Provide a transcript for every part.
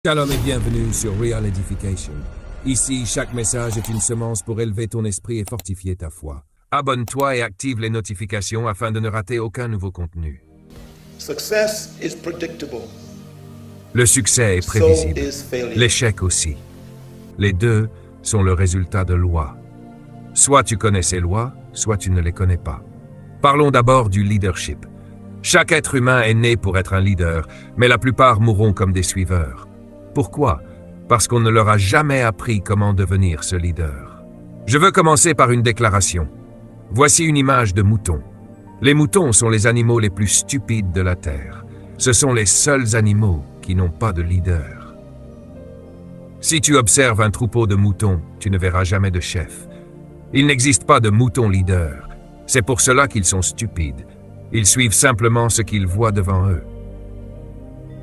Shalom et bienvenue sur Real Edification. Ici, chaque message est une semence pour élever ton esprit et fortifier ta foi. Abonne-toi et active les notifications afin de ne rater aucun nouveau contenu. Success is predictable. Le succès est So prévisible, is failure. l'échec aussi. Les deux sont le résultat de lois. Soit tu connais ces lois, soit tu ne les connais pas. Parlons d'abord du leadership. Chaque être humain est né pour être un leader, mais la plupart mourront comme des suiveurs. Pourquoi? Parce qu'on ne leur a jamais appris comment devenir ce leader. Je veux commencer par une déclaration. Voici une image de mouton. Les moutons sont les animaux les plus stupides de la Terre. Ce sont les seuls animaux qui n'ont pas de leader. Si tu observes un troupeau de moutons, tu ne verras jamais de chef. Il n'existe pas de mouton leader. C'est pour cela qu'ils sont stupides. Ils suivent simplement ce qu'ils voient devant eux.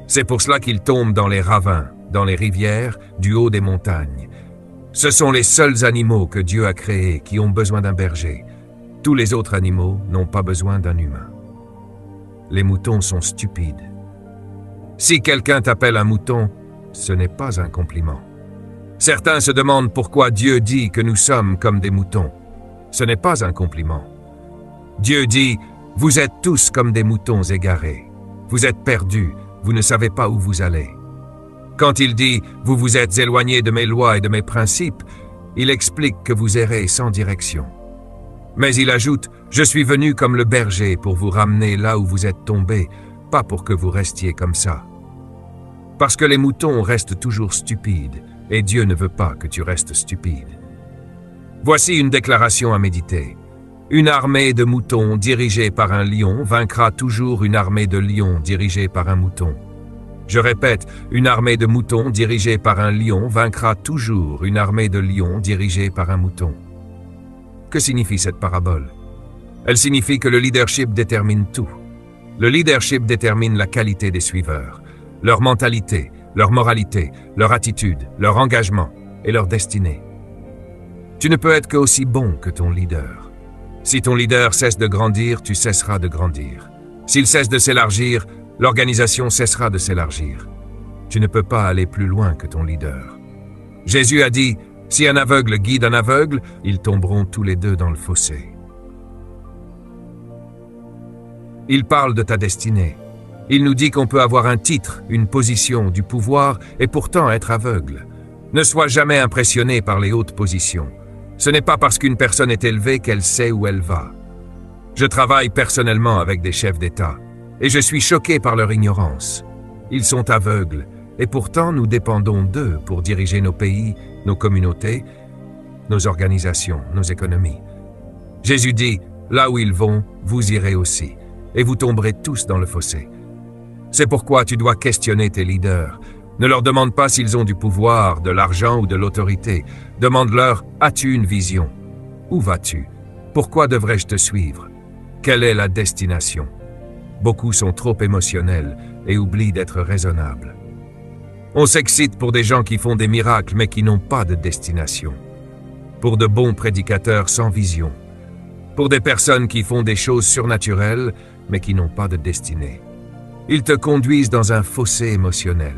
C'est pour cela qu'ils tombent dans les ravins, dans les rivières, du haut des montagnes. Ce sont les seuls animaux que Dieu a créés qui ont besoin d'un berger. Tous les autres animaux n'ont pas besoin d'un humain. Les moutons sont stupides. Si quelqu'un t'appelle un mouton, ce n'est pas un compliment. Certains se demandent pourquoi Dieu dit que nous sommes comme des moutons. Ce n'est pas un compliment. Dieu dit, vous êtes tous comme des moutons égarés. Vous êtes perdus, vous ne savez pas où vous allez. Quand il dit « Vous vous êtes éloignés de mes lois et de mes principes », il explique que vous errez sans direction. Mais il ajoute « Je suis venu comme le berger pour vous ramener là où vous êtes tombés, pas pour que vous restiez comme ça. » Parce que les moutons restent toujours stupides, et Dieu ne veut pas que tu restes stupide. Voici une déclaration à méditer. Une armée de moutons dirigée par un lion vaincra toujours une armée de lions dirigée par un mouton. Je répète, une armée de moutons dirigée par un lion vaincra toujours une armée de lions dirigée par un mouton. Que signifie cette parabole? Elle signifie que le leadership détermine tout. Le leadership détermine la qualité des suiveurs, leur mentalité, leur moralité, leur attitude, leur engagement et leur destinée. Tu ne peux être qu'aussi bon que ton leader. Si ton leader cesse de grandir, tu cesseras de grandir. S'il cesse de s'élargir, l'organisation cessera de s'élargir. Tu ne peux pas aller plus loin que ton leader. Jésus a dit, si un aveugle guide un aveugle, ils tomberont tous les deux dans le fossé. Il parle de ta destinée. Il nous dit qu'on peut avoir un titre, une position, du pouvoir et pourtant être aveugle. Ne sois jamais impressionné par les hautes positions. Ce n'est pas parce qu'une personne est élevée qu'elle sait où elle va. Je travaille personnellement avec des chefs d'État. Et je suis choqué par leur ignorance. Ils sont aveugles, et pourtant nous dépendons d'eux pour diriger nos pays, nos communautés, nos organisations, nos économies. Jésus dit, là où ils vont, vous irez aussi, et vous tomberez tous dans le fossé. C'est pourquoi tu dois questionner tes leaders. Ne leur demande pas s'ils ont du pouvoir, de l'argent ou de l'autorité. Demande-leur, as-tu une vision? Où vas-tu? Pourquoi devrais-je te suivre? Quelle est la destination? Beaucoup sont trop émotionnels et oublient d'être raisonnables. On s'excite pour des gens qui font des miracles mais qui n'ont pas de destination. Pour de bons prédicateurs sans vision. Pour des personnes qui font des choses surnaturelles mais qui n'ont pas de destinée. Ils te conduisent dans un fossé émotionnel.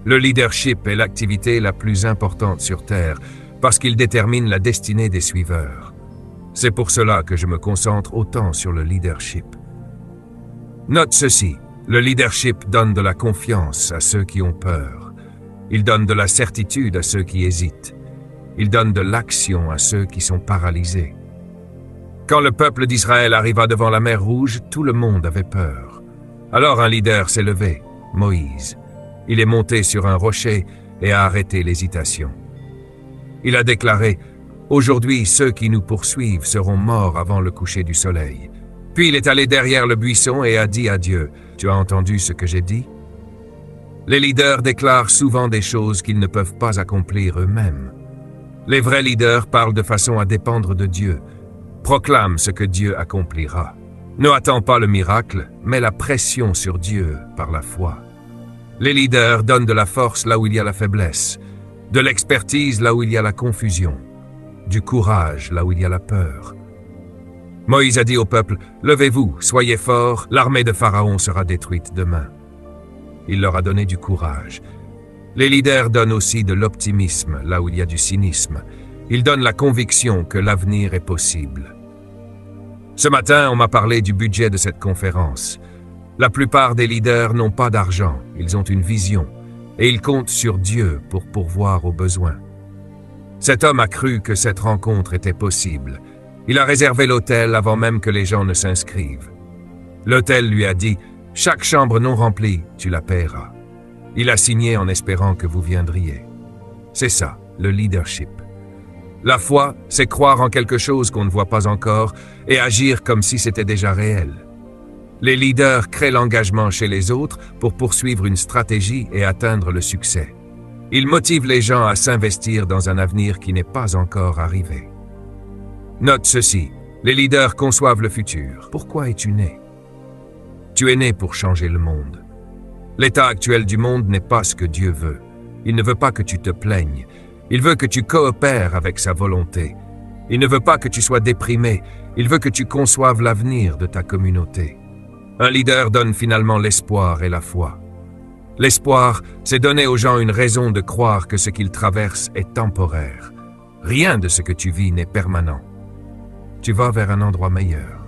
Le leadership est l'activité la plus importante sur Terre parce qu'il détermine la destinée des suiveurs. C'est pour cela que je me concentre autant sur le leadership. Note ceci, le leadership donne de la confiance à ceux qui ont peur. Il donne de la certitude à ceux qui hésitent. Il donne de l'action à ceux qui sont paralysés. Quand le peuple d'Israël arriva devant la mer Rouge, tout le monde avait peur. Alors un leader s'est levé, Moïse. Il est monté sur un rocher et a arrêté l'hésitation. Il a déclaré, « Aujourd'hui, ceux qui nous poursuivent seront morts avant le coucher du soleil. » Puis il est allé derrière le buisson et a dit à Dieu, « Tu as entendu ce que j'ai dit ?» Les leaders déclarent souvent des choses qu'ils ne peuvent pas accomplir eux-mêmes. Les vrais leaders parlent de façon à dépendre de Dieu, proclament ce que Dieu accomplira. Ne attends pas le miracle, mais la pression sur Dieu par la foi. Les leaders donnent de la force là où il y a la faiblesse, de l'expertise là où il y a la confusion, du courage là où il y a la peur. Moïse a dit au peuple, « Levez-vous, soyez forts, l'armée de Pharaon sera détruite demain. » Il leur a donné du courage. Les leaders donnent aussi de l'optimisme là où il y a du cynisme. Ils donnent la conviction que l'avenir est possible. Ce matin, on m'a parlé du budget de cette conférence. La plupart des leaders n'ont pas d'argent, ils ont une vision, et ils comptent sur Dieu pour pourvoir aux besoins. Cet homme a cru que cette rencontre était possible. Il a réservé l'hôtel avant même que les gens ne s'inscrivent. L'hôtel lui a dit « Chaque chambre non remplie, tu la paieras ». Il a signé en espérant que vous viendriez. C'est ça, le leadership. La foi, c'est croire en quelque chose qu'on ne voit pas encore et agir comme si c'était déjà réel. Les leaders créent l'engagement chez les autres pour poursuivre une stratégie et atteindre le succès. Ils motivent les gens à s'investir dans un avenir qui n'est pas encore arrivé. Note ceci, les leaders conçoivent le futur. Pourquoi es-tu né? Tu es né pour changer le monde. L'état actuel du monde n'est pas ce que Dieu veut. Il ne veut pas que tu te plaignes. Il veut que tu coopères avec sa volonté. Il ne veut pas que tu sois déprimé. Il veut que tu conçoives l'avenir de ta communauté. Un leader donne finalement l'espoir et la foi. L'espoir, c'est donner aux gens une raison de croire que ce qu'ils traversent est temporaire. Rien de ce que tu vis n'est permanent. Tu vas vers un endroit meilleur.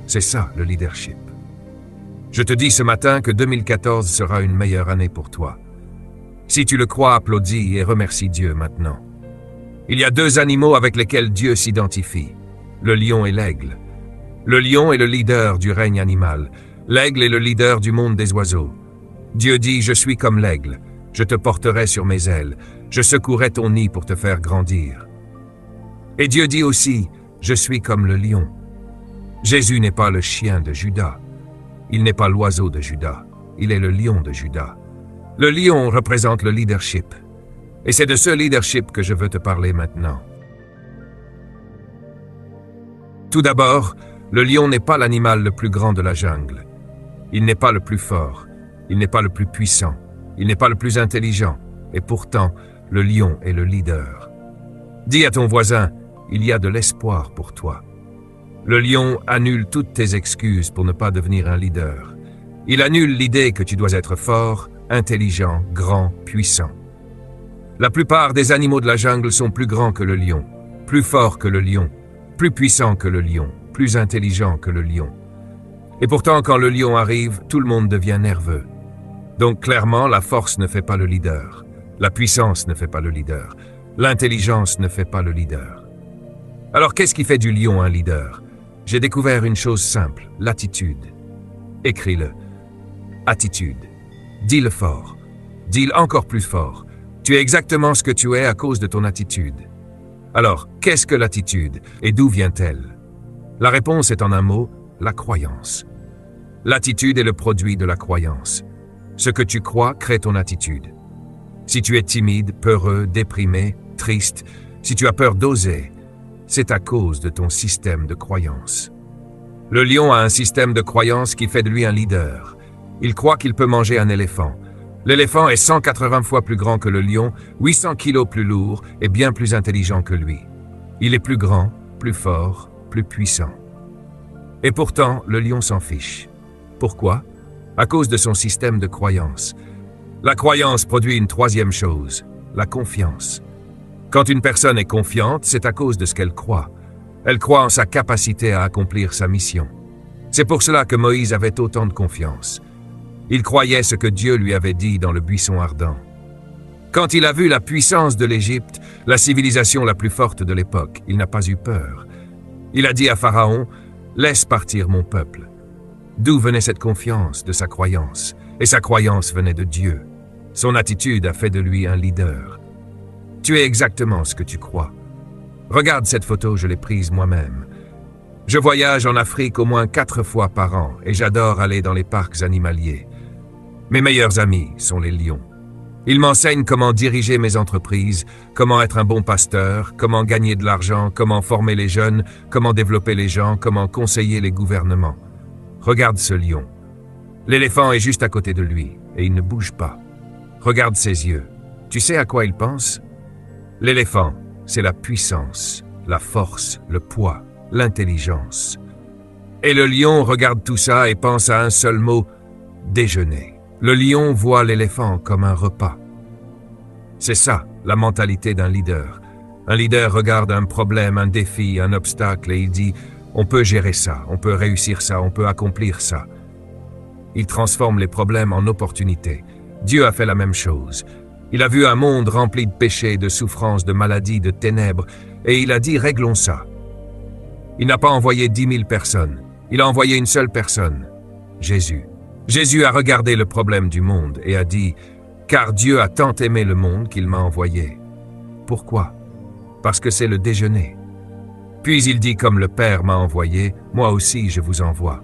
C'est ça, le leadership. Je te dis ce matin que 2014 sera une meilleure année pour toi. Si tu le crois, applaudis et remercie Dieu maintenant. Il y a deux animaux avec lesquels Dieu s'identifie, le lion et l'aigle. Le lion est le leader du règne animal. L'aigle est le leader du monde des oiseaux. Dieu dit « Je suis comme l'aigle, je te porterai sur mes ailes, je secouerai ton nid pour te faire grandir. » Et Dieu dit aussi « Je suis comme le lion. » Jésus n'est pas le chien de Judas. Il n'est pas l'oiseau de Judas. Il est le lion de Judas. Le lion représente le leadership. Et c'est de ce leadership que je veux te parler maintenant. Tout d'abord, le lion n'est pas l'animal le plus grand de la jungle. Il n'est pas le plus fort. Il n'est pas le plus puissant. Il n'est pas le plus intelligent. Et pourtant, le lion est le leader. Dis à ton voisin, il y a de l'espoir pour toi. Le lion annule toutes tes excuses pour ne pas devenir un leader. Il annule l'idée que tu dois être fort, intelligent, grand, puissant. La plupart des animaux de la jungle sont plus grands que le lion, plus forts que le lion, plus puissants que le lion, plus intelligents que le lion. Et pourtant, quand le lion arrive, tout le monde devient nerveux. Donc clairement, la force ne fait pas le leader. La puissance ne fait pas le leader. L'intelligence ne fait pas le leader. Alors qu'est-ce qui fait du lion un leader? J'ai découvert une chose simple, l'attitude. Écris-le. Attitude. Dis-le fort. Dis-le encore plus fort. Tu es exactement ce que tu es à cause de ton attitude. Alors, qu'est-ce que l'attitude et d'où vient-elle? La réponse est en un mot, la croyance. L'attitude est le produit de la croyance. Ce que tu crois crée ton attitude. Si tu es timide, peureux, déprimé, triste, si tu as peur d'oser, c'est à cause de ton système de croyance. Le lion a un système de croyance qui fait de lui un leader. Il croit qu'il peut manger un éléphant. L'éléphant est 180 fois plus grand que le lion, 800 kilos plus lourd et bien plus intelligent que lui. Il est plus grand, plus fort, plus puissant. Et pourtant, le lion s'en fiche. Pourquoi? À cause de son système de croyance. La croyance produit une troisième chose, la confiance. Quand une personne est confiante, c'est à cause de ce qu'elle croit. Elle croit en sa capacité à accomplir sa mission. C'est pour cela que Moïse avait autant de confiance. Il croyait ce que Dieu lui avait dit dans le buisson ardent. Quand il a vu la puissance de l'Égypte, la civilisation la plus forte de l'époque, il n'a pas eu peur. Il a dit à Pharaon, « Laisse partir mon peuple ». D'où venait cette confiance? De sa croyance. Et sa croyance venait de Dieu. Son attitude a fait de lui un leader. Tu es exactement ce que tu crois. Regarde cette photo, je l'ai prise moi-même. Je voyage en Afrique au moins 4 fois par an et j'adore aller dans les parcs animaliers. Mes meilleurs amis sont les lions. Ils m'enseignent comment diriger mes entreprises, comment être un bon pasteur, comment gagner de l'argent, comment former les jeunes, comment développer les gens, comment conseiller les gouvernements. Regarde ce lion. L'éléphant est juste à côté de lui et il ne bouge pas. Regarde ses yeux. Tu sais à quoi il pense? L'éléphant, c'est la puissance, la force, le poids, l'intelligence. Et le lion regarde tout ça et pense à un seul mot, déjeuner. Le lion voit l'éléphant comme un repas. C'est ça, la mentalité d'un leader. Un leader regarde un problème, un défi, un obstacle et il dit « on peut gérer ça, on peut réussir ça, on peut accomplir ça ». Il transforme les problèmes en opportunités. Dieu a fait la même chose. Il a vu un monde rempli de péchés, de souffrances, de maladies, de ténèbres, et il a dit « réglons ça ». Il n'a pas envoyé 10 000 personnes, il a envoyé une seule personne, Jésus. Jésus a regardé le problème du monde et a dit « car Dieu a tant aimé le monde qu'il m'a envoyé ». Pourquoi ? Parce que c'est le déjeuner. Puis il dit comme le Père m'a envoyé, moi aussi je vous envoie.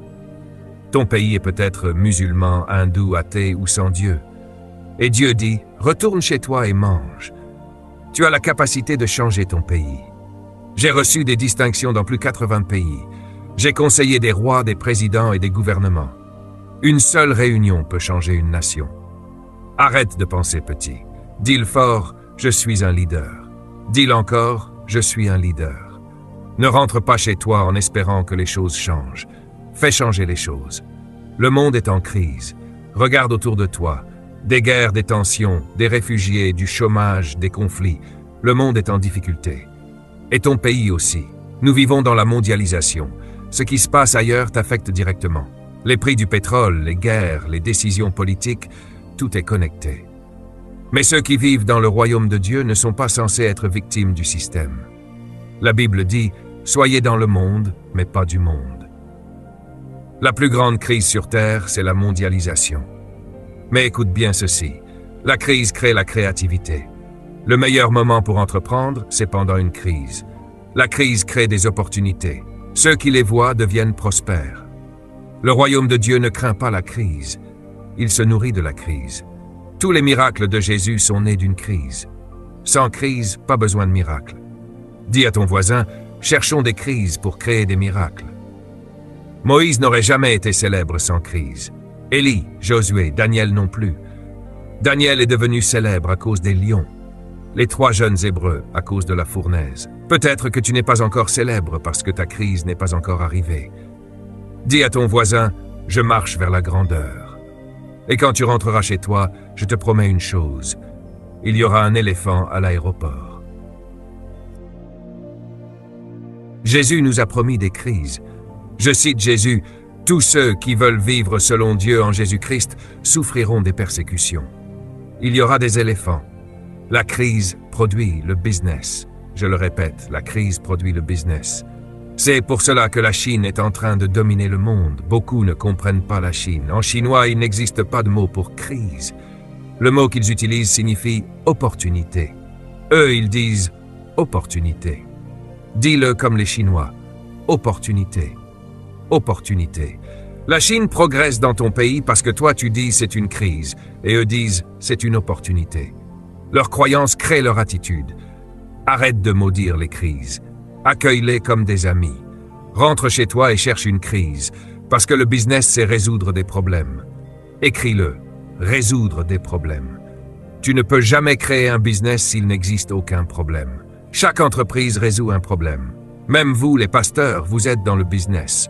Ton pays est peut-être musulman, hindou, athée ou sans Dieu. Et Dieu dit, retourne chez toi et mange. Tu as la capacité de changer ton pays. J'ai reçu des distinctions dans plus de 80 pays. J'ai conseillé des rois, des présidents et des gouvernements. Une seule réunion peut changer une nation. Arrête de penser petit. Dis-le fort, je suis un leader. Dis-le encore, je suis un leader. Ne rentre pas chez toi en espérant que les choses changent. Fais changer les choses. Le monde est en crise. Regarde autour de toi. Des guerres, des tensions, des réfugiés, du chômage, des conflits. Le monde est en difficulté. Et ton pays aussi. Nous vivons dans la mondialisation. Ce qui se passe ailleurs t'affecte directement. Les prix du pétrole, les guerres, les décisions politiques, tout est connecté. Mais ceux qui vivent dans le royaume de Dieu ne sont pas censés être victimes du système. La Bible dit « Soyez dans le monde, mais pas du monde ». La plus grande crise sur Terre, c'est la mondialisation. Mais écoute bien ceci, la crise crée la créativité. Le meilleur moment pour entreprendre, c'est pendant une crise. La crise crée des opportunités. Ceux qui les voient deviennent prospères. Le royaume de Dieu ne craint pas la crise. Il se nourrit de la crise. Tous les miracles de Jésus sont nés d'une crise. Sans crise, pas besoin de miracle. Dis à ton voisin, cherchons des crises pour créer des miracles. Moïse n'aurait jamais été célèbre sans crise. Élie, Josué, Daniel non plus. Daniel est devenu célèbre à cause des lions. Les 3 jeunes Hébreux à cause de la fournaise. Peut-être que tu n'es pas encore célèbre parce que ta crise n'est pas encore arrivée. Dis à ton voisin, je marche vers la grandeur. Et quand tu rentreras chez toi, je te promets une chose. Il y aura un éléphant à l'aéroport. Jésus nous a promis des crises. Je cite Jésus, « Tous ceux qui veulent vivre selon Dieu en Jésus-Christ souffriront des persécutions. » Il y aura des éléphants. La crise produit le business. Je le répète, la crise produit le business. C'est pour cela que la Chine est en train de dominer le monde. Beaucoup ne comprennent pas la Chine. En chinois, il n'existe pas de mot pour crise. Le mot qu'ils utilisent signifie opportunité. Eux, ils disent opportunité. Dis-le comme les Chinois. Opportunité. Opportunité. La Chine progresse dans ton pays parce que toi tu dis c'est une crise et eux disent c'est une opportunité. Leurs croyances créent leur attitude. Arrête de maudire les crises. Accueille-les comme des amis. Rentre chez toi et cherche une crise, parce que le business, c'est résoudre des problèmes. Écris-le, résoudre des problèmes. Tu ne peux jamais créer un business s'il n'existe aucun problème. Chaque entreprise résout un problème. Même vous, les pasteurs, vous êtes dans le business.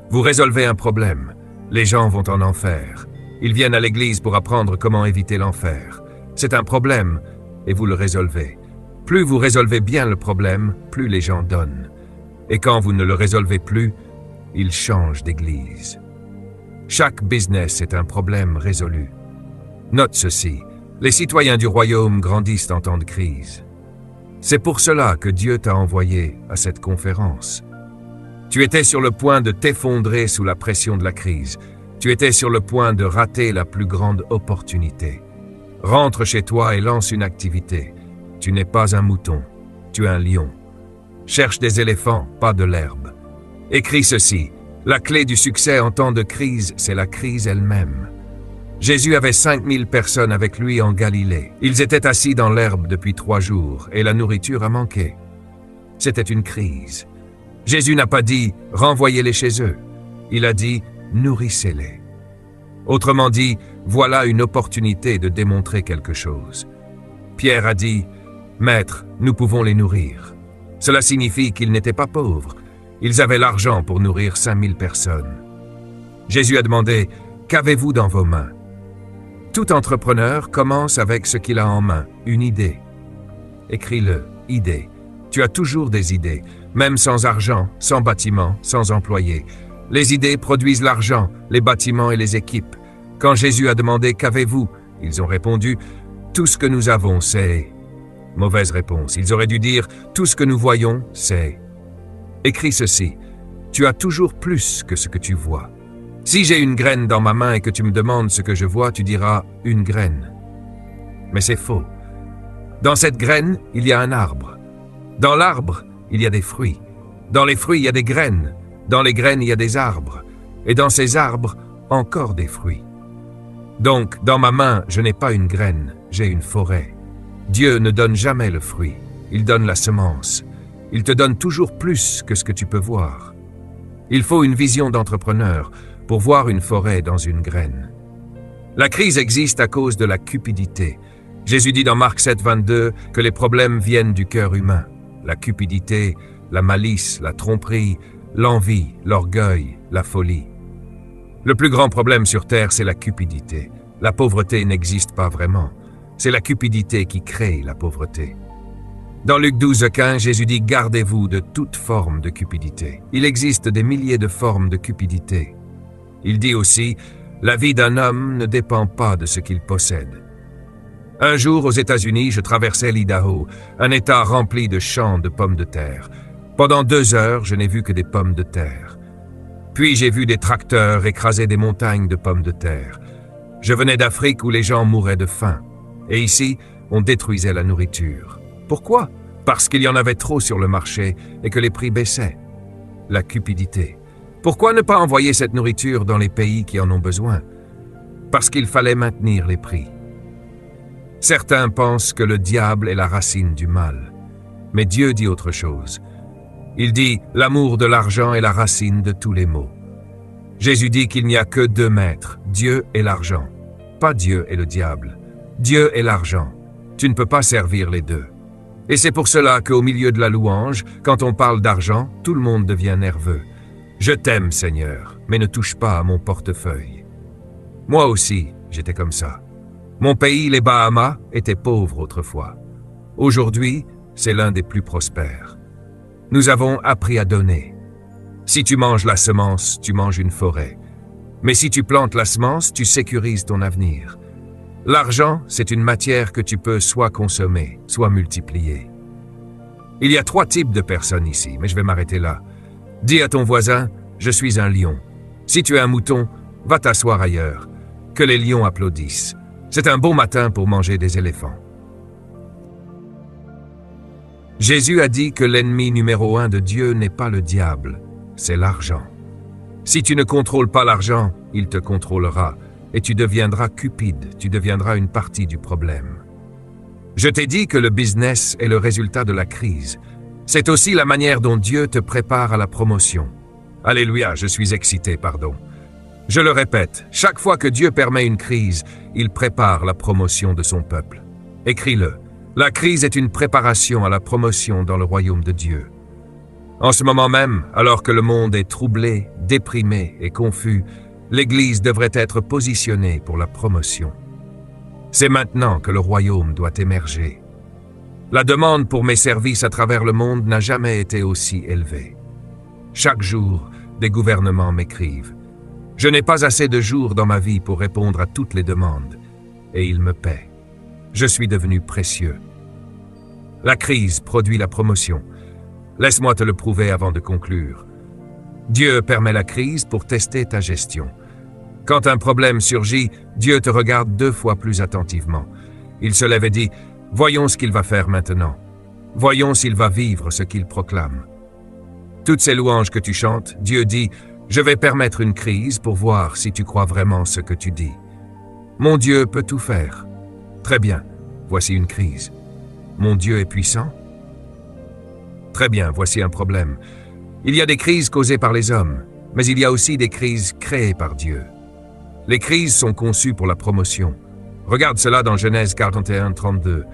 Vous résolvez un problème. Les gens vont en enfer. Ils viennent à l'église pour apprendre comment éviter l'enfer. C'est un problème, et vous le résolvez. Plus vous résolvez bien le problème, plus les gens donnent. Et quand vous ne le résolvez plus, ils changent d'église. Chaque business est un problème résolu. Note ceci, les citoyens du royaume grandissent en temps de crise. C'est pour cela que Dieu t'a envoyé à cette conférence. Tu étais sur le point de t'effondrer sous la pression de la crise. Tu étais sur le point de rater la plus grande opportunité. Rentre chez toi et lance une activité. Tu n'es pas un mouton, tu es un lion. Cherche des éléphants, pas de l'herbe. Écris ceci, la clé du succès en temps de crise, c'est la crise elle-même. Jésus avait 5000 personnes avec lui en Galilée. Ils étaient assis dans l'herbe depuis 3 jours et la nourriture a manqué. C'était une crise. Jésus n'a pas dit « renvoyez-les chez eux ». Il a dit « nourrissez-les ». Autrement dit, voilà une opportunité de démontrer quelque chose. Pierre a dit « Maître, nous pouvons les nourrir ». Cela signifie qu'ils n'étaient pas pauvres. Ils avaient l'argent pour nourrir 5000 personnes. Jésus a demandé « Qu'avez-vous dans vos mains » Tout entrepreneur commence avec ce qu'il a en main, une idée. Écris-le, idée. Tu as toujours des idées, même sans argent, sans bâtiment, sans employés. Les idées produisent l'argent, les bâtiments et les équipes. Quand Jésus a demandé « Qu'avez-vous » ils ont répondu « Tout ce que nous avons, c'est… » Mauvaise réponse. Ils auraient dû dire « Tout ce que nous voyons, c'est… » Écris ceci. Tu as toujours plus que ce que tu vois. Si j'ai une graine dans ma main et que tu me demandes ce que je vois, tu diras « une graine ». Mais c'est faux. Dans cette graine, il y a un arbre. Dans l'arbre, il y a des fruits. Dans les fruits, il y a des graines. Dans les graines, il y a des arbres. Et dans ces arbres, encore des fruits. Donc, dans ma main, je n'ai pas une graine, j'ai une forêt. Dieu ne donne jamais le fruit, il donne la semence. Il te donne toujours plus que ce que tu peux voir. Il faut une vision d'entrepreneur pour voir une forêt dans une graine. La crise existe à cause de la cupidité. Jésus dit dans Marc 7, 22 que les problèmes viennent du cœur humain. La cupidité, la malice, la tromperie, l'envie, l'orgueil, la folie. Le plus grand problème sur terre, c'est la cupidité. La pauvreté n'existe pas vraiment. C'est la cupidité qui crée la pauvreté. Dans Luc 12, 15, Jésus dit « Gardez-vous de toute forme de cupidité ». Il existe des milliers de formes de cupidité. Il dit aussi « La vie d'un homme ne dépend pas de ce qu'il possède ». Un jour, aux États-Unis, je traversais l'Idaho, un État rempli de champs de pommes de terre. Pendant 2 heures, je n'ai vu que des pommes de terre. Puis j'ai vu des tracteurs écraser des montagnes de pommes de terre. Je venais d'Afrique où les gens mouraient de faim. Et ici, on détruisait la nourriture. Pourquoi? Parce qu'il y en avait trop sur le marché et que les prix baissaient. La cupidité. Pourquoi ne pas envoyer cette nourriture dans les pays qui en ont besoin? Parce qu'il fallait maintenir les prix. Certains pensent que le diable est la racine du mal. Mais Dieu dit autre chose. Il dit « L'amour de l'argent est la racine de tous les maux ». Jésus dit qu'il n'y a que 2 maîtres, Dieu et l'argent. Pas Dieu et le diable. Dieu et l'argent. Tu ne peux pas servir les deux. Et c'est pour cela qu'au milieu de la louange, quand on parle d'argent, tout le monde devient nerveux. Je t'aime, Seigneur, mais ne touche pas à mon portefeuille. Moi aussi, j'étais comme ça. Mon pays, les Bahamas, était pauvre autrefois. Aujourd'hui, c'est l'un des plus prospères. Nous avons appris à donner. Si tu manges la semence, tu manges une forêt. Mais si tu plantes la semence, tu sécurises ton avenir. L'argent, c'est une matière que tu peux soit consommer, soit multiplier. Il y a 3 types de personnes ici, mais je vais m'arrêter là. Dis à ton voisin, je suis un lion. Si tu es un mouton, va t'asseoir ailleurs. Que les lions applaudissent. C'est un bon matin pour manger des éléphants. Jésus a dit que l'ennemi numéro 1 de Dieu n'est pas le diable, c'est l'argent. Si tu ne contrôles pas l'argent, il te contrôlera. Et tu deviendras cupide, tu deviendras une partie du problème. Je t'ai dit que le business est le résultat de la crise. C'est aussi la manière dont Dieu te prépare à la promotion. Alléluia, je suis excité, pardon. Je le répète, chaque fois que Dieu permet une crise, il prépare la promotion de son peuple. Écris-le. La crise est une préparation à la promotion dans le royaume de Dieu. En ce moment même, alors que le monde est troublé, déprimé et confus, l'Église devrait être positionnée pour la promotion. C'est maintenant que le royaume doit émerger. La demande pour mes services à travers le monde n'a jamais été aussi élevée. Chaque jour, des gouvernements m'écrivent. Je n'ai pas assez de jours dans ma vie pour répondre à toutes les demandes, et ils me paient. Je suis devenu précieux. La crise produit la promotion. Laisse-moi te le prouver avant de conclure. Dieu permet la crise pour tester ta gestion. Quand un problème surgit, Dieu te regarde 2 fois plus attentivement. Il se lève et dit « Voyons ce qu'il va faire maintenant. Voyons s'il va vivre ce qu'il proclame. » Toutes ces louanges que tu chantes, Dieu dit « Je vais permettre une crise pour voir si tu crois vraiment ce que tu dis. » Mon Dieu peut tout faire. Très bien, voici une crise. Mon Dieu est puissant? Très bien, voici un problème. Il y a des crises causées par les hommes, mais il y a aussi des crises créées par Dieu. Les crises sont conçues pour la promotion. Regarde cela dans Genèse 41, 32.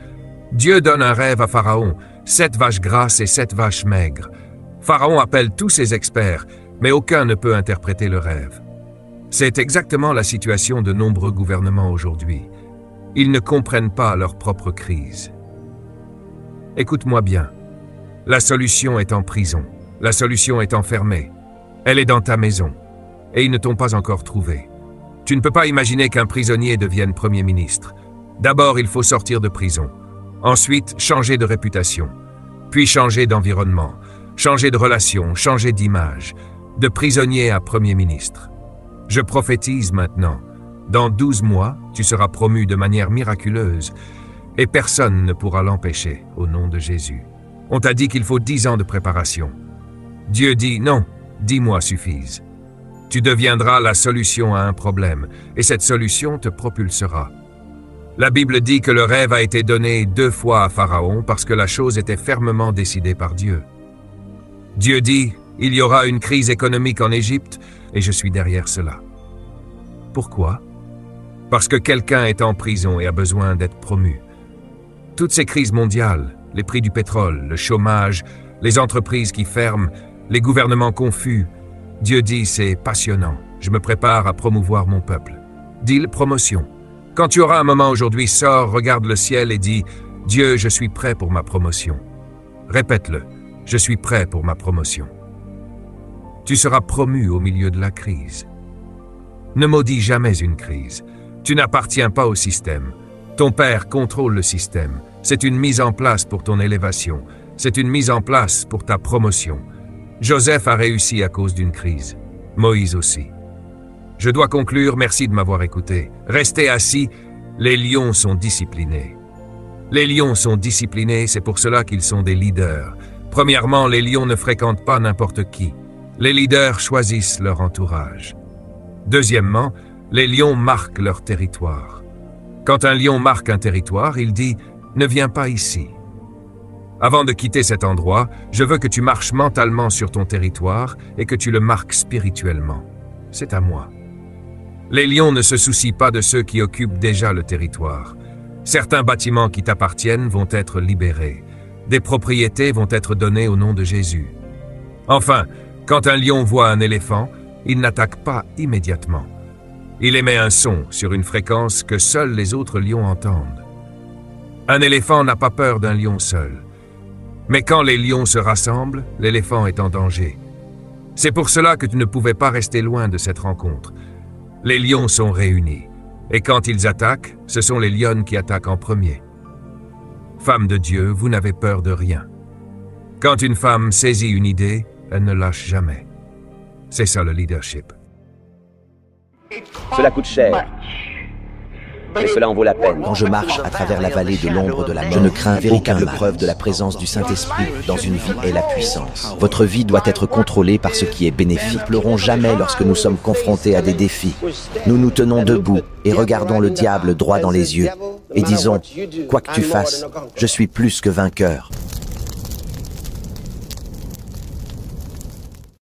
Dieu donne un rêve à Pharaon, 7 vaches grasses et 7 vaches maigres. Pharaon appelle tous ses experts, mais aucun ne peut interpréter le rêve. C'est exactement la situation de nombreux gouvernements aujourd'hui. Ils ne comprennent pas leur propre crise. Écoute-moi bien. La solution est en prison. La solution est enfermée. Elle est dans ta maison. Et ils ne t'ont pas encore trouvé. Tu ne peux pas imaginer qu'un prisonnier devienne Premier ministre. D'abord, il faut sortir de prison. Ensuite, changer de réputation. Puis changer d'environnement. Changer de relation, changer d'image. De prisonnier à Premier ministre. Je prophétise maintenant. Dans 12 mois, tu seras promu de manière miraculeuse. Et personne ne pourra l'empêcher, au nom de Jésus. On t'a dit qu'il faut 10 ans de préparation. Dieu dit non, 10 mois suffisent. Tu deviendras la solution à un problème, et cette solution te propulsera. La Bible dit que le rêve a été donné 2 fois à Pharaon parce que la chose était fermement décidée par Dieu. Dieu dit, il y aura une crise économique en Égypte, et je suis derrière cela. Pourquoi? Parce que quelqu'un est en prison et a besoin d'être promu. Toutes ces crises mondiales, les prix du pétrole, le chômage, les entreprises qui ferment, les gouvernements confus, Dieu dit c'est passionnant, je me prépare à promouvoir mon peuple. Dis-le promotion. Quand tu auras un moment aujourd'hui, sors, regarde le ciel et dis « Dieu, je suis prêt pour ma promotion ». Répète-le, je suis prêt pour ma promotion. Tu seras promu au milieu de la crise. Ne maudis jamais une crise. Tu n'appartiens pas au système. Ton Père contrôle le système. C'est une mise en place pour ton élévation. C'est une mise en place pour ta promotion. Joseph a réussi à cause d'une crise. Moïse aussi. Je dois conclure, merci de m'avoir écouté. Restez assis, les lions sont disciplinés. Les lions sont disciplinés, c'est pour cela qu'ils sont des leaders. Premièrement, les lions ne fréquentent pas n'importe qui. Les leaders choisissent leur entourage. Deuxièmement, les lions marquent leur territoire. Quand un lion marque un territoire, il dit « Ne viens pas ici ». Avant de quitter cet endroit, je veux que tu marches mentalement sur ton territoire et que tu le marques spirituellement. C'est à moi. Les lions ne se soucient pas de ceux qui occupent déjà le territoire. Certains bâtiments qui t'appartiennent vont être libérés. Des propriétés vont être données au nom de Jésus. Enfin, quand un lion voit un éléphant, il n'attaque pas immédiatement. Il émet un son sur une fréquence que seuls les autres lions entendent. Un éléphant n'a pas peur d'un lion seul. Mais quand les lions se rassemblent, l'éléphant est en danger. C'est pour cela que tu ne pouvais pas rester loin de cette rencontre. Les lions sont réunis. Et quand ils attaquent, ce sont les lionnes qui attaquent en premier. Femme de Dieu, vous n'avez peur de rien. Quand une femme saisit une idée, elle ne lâche jamais. C'est ça le leadership. Cela coûte cher. Et cela en vaut la peine. Quand je marche à travers la vallée de l'ombre de la mort, je ne crains aucune preuve de la présence du Saint-Esprit dans une vie est la puissance. Votre vie doit être contrôlée par ce qui est bénéfique. Ne pleurons jamais lorsque nous sommes confrontés à des défis. Nous nous tenons debout et regardons le diable droit dans les yeux et disons, quoi que tu fasses, je suis plus que vainqueur.